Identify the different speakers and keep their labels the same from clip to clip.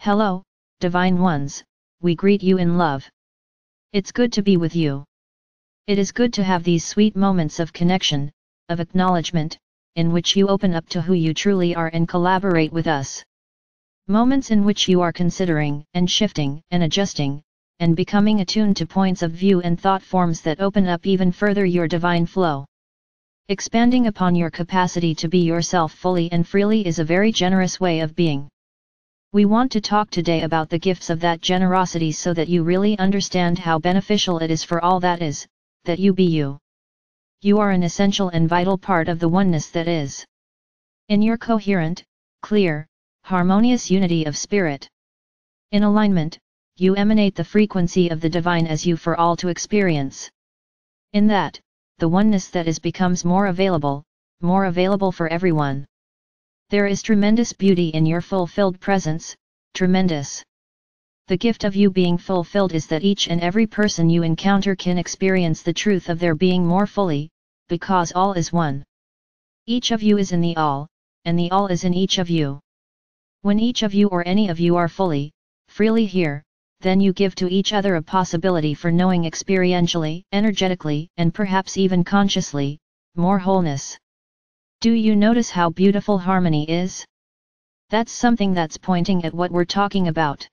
Speaker 1: Hello, Divine Ones, we greet you in love. It's good to be with you. It is good to have these sweet moments of connection, of acknowledgement, in which you open up to who you truly are and collaborate with us. Moments in which you are considering, and shifting, and adjusting, and becoming attuned to points of view and thought forms that open up even further your divine flow. Expanding upon your capacity to be yourself fully and freely is a very generous way of being. We want to talk today about the gifts of that generosity so that you really understand how beneficial it is for all that is, that you be you. You are an essential and vital part of the oneness that is. In your coherent, clear, harmonious unity of spirit. In alignment, you emanate the frequency of the divine as you for all to experience. In that, the oneness that is becomes more available for everyone. There is tremendous beauty in your fulfilled presence, tremendous. The gift of you being fulfilled is that each and every person you encounter can experience the truth of their being more fully, because all is one. Each of you is in the all, and the all is in each of you. When each of you or any of you are fully, freely here, then you give to each other a possibility for knowing experientially, energetically, and perhaps even consciously, more wholeness. Do you notice how beautiful harmony is? That's something that's pointing at what we're talking about.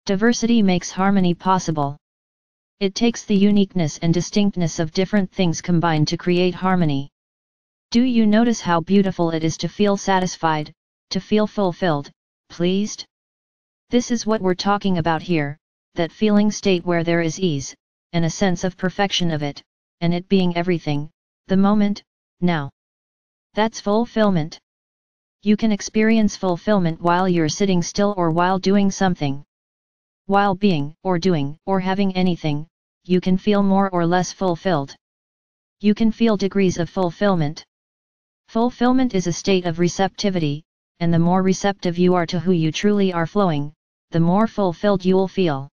Speaker 1: Diversity makes harmony possible. It takes the uniqueness and distinctness of different things combined to create harmony. Do you notice how beautiful it is to feel satisfied, to feel fulfilled, pleased? This is what we're talking about here, that feeling state where there is ease, and a sense of perfection of it, and it being everything, the moment, now. That's fulfillment. You can experience fulfillment while you're sitting still or while doing something. While being, or doing, or having anything, you can feel more or less fulfilled. You can feel degrees of fulfillment. Fulfillment is a state of receptivity, and the more receptive you are to who you truly are flowing, the more fulfilled you'll feel.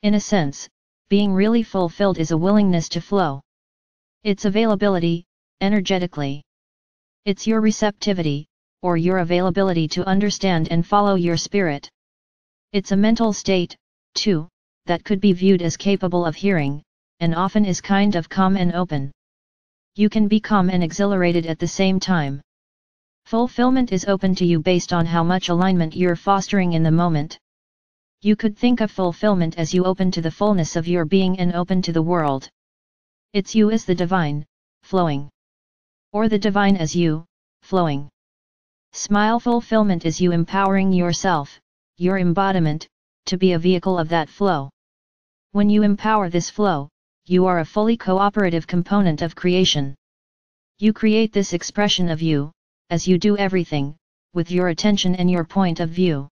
Speaker 1: In a sense, being really fulfilled is a willingness to flow. It's availability, energetically. It's your receptivity, or your availability to understand and follow your spirit. It's a mental state, too, that could be viewed as capable of hearing, and often is kind of calm and open. You can be calm and exhilarated at the same time. Fulfillment is open to you based on how much alignment you're fostering in the moment. You could think of fulfillment as you open to the fullness of your being and open to the world. It's you as the divine, flowing. Or the divine as you, flowing. Smile fulfillment is you empowering yourself, your embodiment, to be a vehicle of that flow. When you empower this flow, you are a fully cooperative component of creation. You create this expression of you, as you do everything, with your attention and your point of view.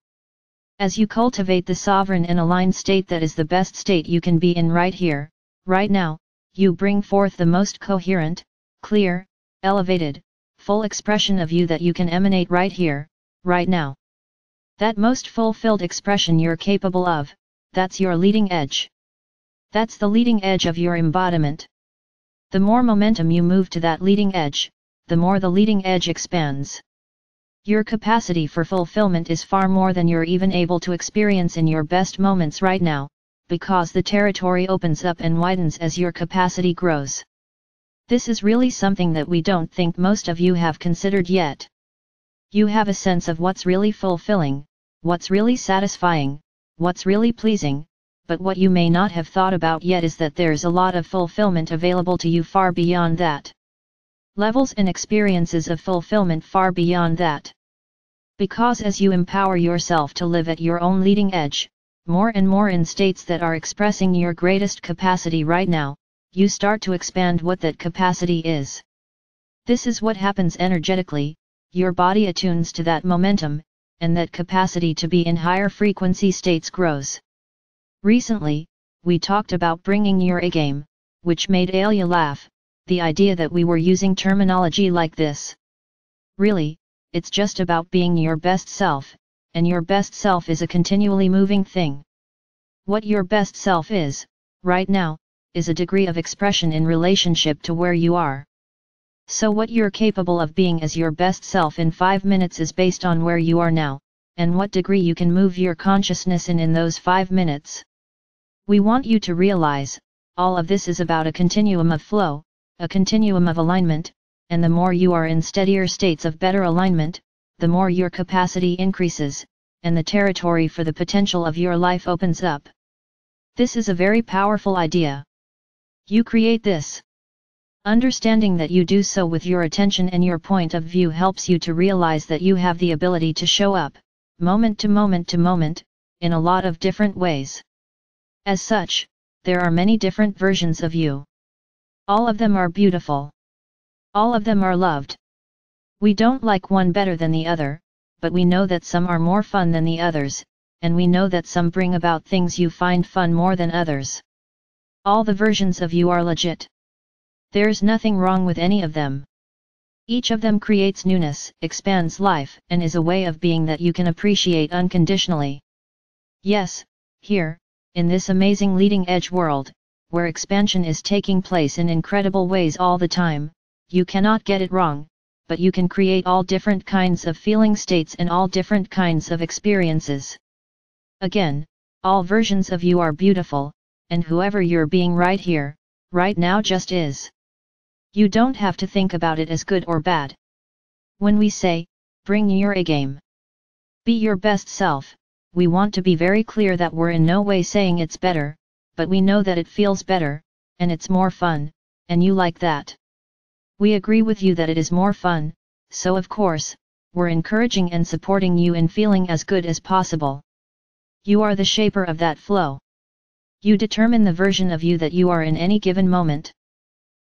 Speaker 1: As you cultivate the sovereign and aligned state that is the best state you can be in right here, right now, you bring forth the most coherent, clear, elevated, full expression of you that you can emanate right here, right now. That most fulfilled expression you're capable of, that's your leading edge. That's the leading edge of your embodiment. The more momentum you move to that leading edge, the more the leading edge expands. Your capacity for fulfillment is far more than you're even able to experience in your best moments right now, because the territory opens up and widens as your capacity grows. This is really something that we don't think most of you have considered yet. You have a sense of what's really fulfilling, what's really satisfying, what's really pleasing, but what you may not have thought about yet is that there's a lot of fulfillment available to you far beyond that. Levels and experiences of fulfillment far beyond that. Because as you empower yourself to live at your own leading edge, more and more in states that are expressing your greatest capacity right now, you start to expand what that capacity is. This is what happens energetically, your body attunes to that momentum, and that capacity to be in higher frequency states grows. Recently, we talked about bringing your A game, which made Alia laugh, the idea that we were using terminology like this. Really, it's just about being your best self, and your best self is a continually moving thing. What your best self is, right now, is a degree of expression in relationship to where you are. So what you're capable of being as your best self in 5 minutes is based on where you are now, and what degree you can move your consciousness in those 5 minutes. We want you to realize, all of this is about a continuum of flow, a continuum of alignment, and the more you are in steadier states of better alignment, the more your capacity increases, and the territory for the potential of your life opens up. This is a very powerful idea. You create this. Understanding that you do so with your attention and your point of view helps you to realize that you have the ability to show up, moment to moment to moment, in a lot of different ways. As such, there are many different versions of you. All of them are beautiful. All of them are loved. We don't like one better than the other, but we know that some are more fun than the others, and we know that some bring about things you find fun more than others. All the versions of you are legit. There's nothing wrong with any of them. Each of them creates newness, expands life, and is a way of being that you can appreciate unconditionally. Yes, here, in this amazing leading-edge world, where expansion is taking place in incredible ways all the time, you cannot get it wrong, but you can create all different kinds of feeling states and all different kinds of experiences. Again, all versions of you are beautiful, and whoever you're being right here, right now just is. You don't have to think about it as good or bad. When we say, bring your A game, be your best self, we want to be very clear that we're in no way saying it's better, but we know that it feels better, and it's more fun, and you like that. We agree with you that it is more fun, so of course, we're encouraging and supporting you in feeling as good as possible. You are the shaper of that flow. You determine the version of you that you are in any given moment.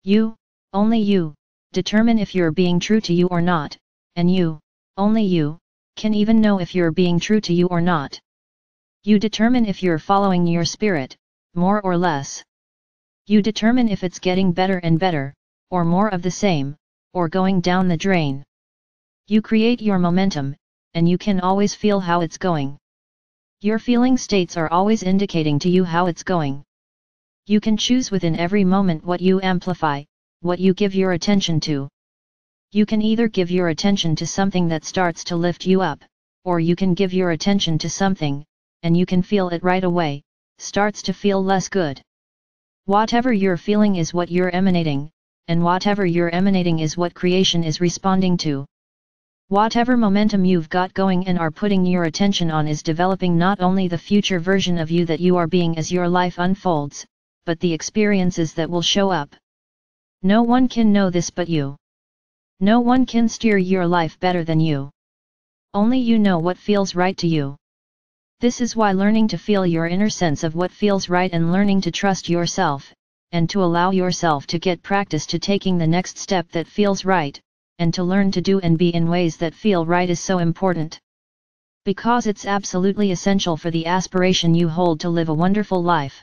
Speaker 1: You, only you, determine if you're being true to you or not, and you, only you, can even know if you're being true to you or not. You determine if you're following your spirit, more or less. You determine if it's getting better and better, or more of the same, or going down the drain. You create your momentum, and you can always feel how it's going. Your feeling states are always indicating to you how it's going. You can choose within every moment what you amplify, what you give your attention to. You can either give your attention to something that starts to lift you up, or you can give your attention to something, and you can feel it right away, starts to feel less good. Whatever you're feeling is what you're emanating, and whatever you're emanating is what creation is responding to. Whatever momentum you've got going and are putting your attention on is developing not only the future version of you that you are being as your life unfolds, but the experiences that will show up. No one can know this but you. No one can steer your life better than you. Only you know what feels right to you. This is why learning to feel your inner sense of what feels right and learning to trust yourself, and to allow yourself to get practice to taking the next step that feels right, and to learn to do and be in ways that feel right is so important. Because it's absolutely essential for the aspiration you hold to live a wonderful life.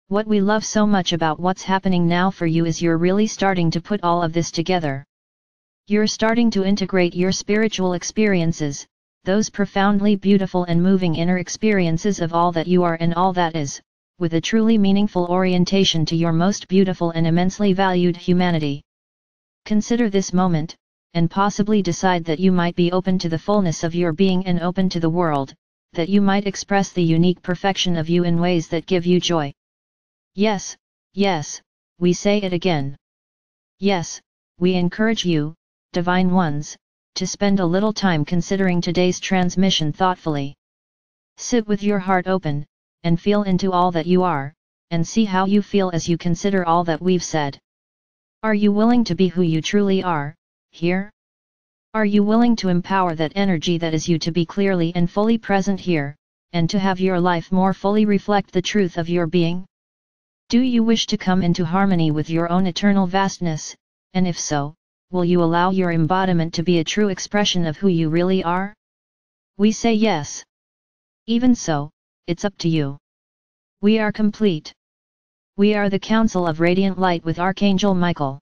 Speaker 1: What we love so much about what's happening now for you is you're really starting to put all of this together. You're starting to integrate your spiritual experiences, those profoundly beautiful and moving inner experiences of all that you are and all that is, with a truly meaningful orientation to your most beautiful and immensely valued humanity. Consider this moment, and possibly decide that you might be open to the fullness of your being and open to the world, that you might express the unique perfection of you in ways that give you joy. Yes, yes, we say it again. Yes, we encourage you, Divine Ones, to spend a little time considering today's transmission thoughtfully. Sit with your heart open, and feel into all that you are, and see how you feel as you consider all that we've said. Are you willing to be who you truly are, here? Are you willing to empower that energy that is you to be clearly and fully present here, and to have your life more fully reflect the truth of your being? Do you wish to come into harmony with your own eternal vastness, and if so, will you allow your embodiment to be a true expression of who you really are? We say yes. Even so, it's up to you. We are complete. We are the Council of Radiant Light with Archangel Michael.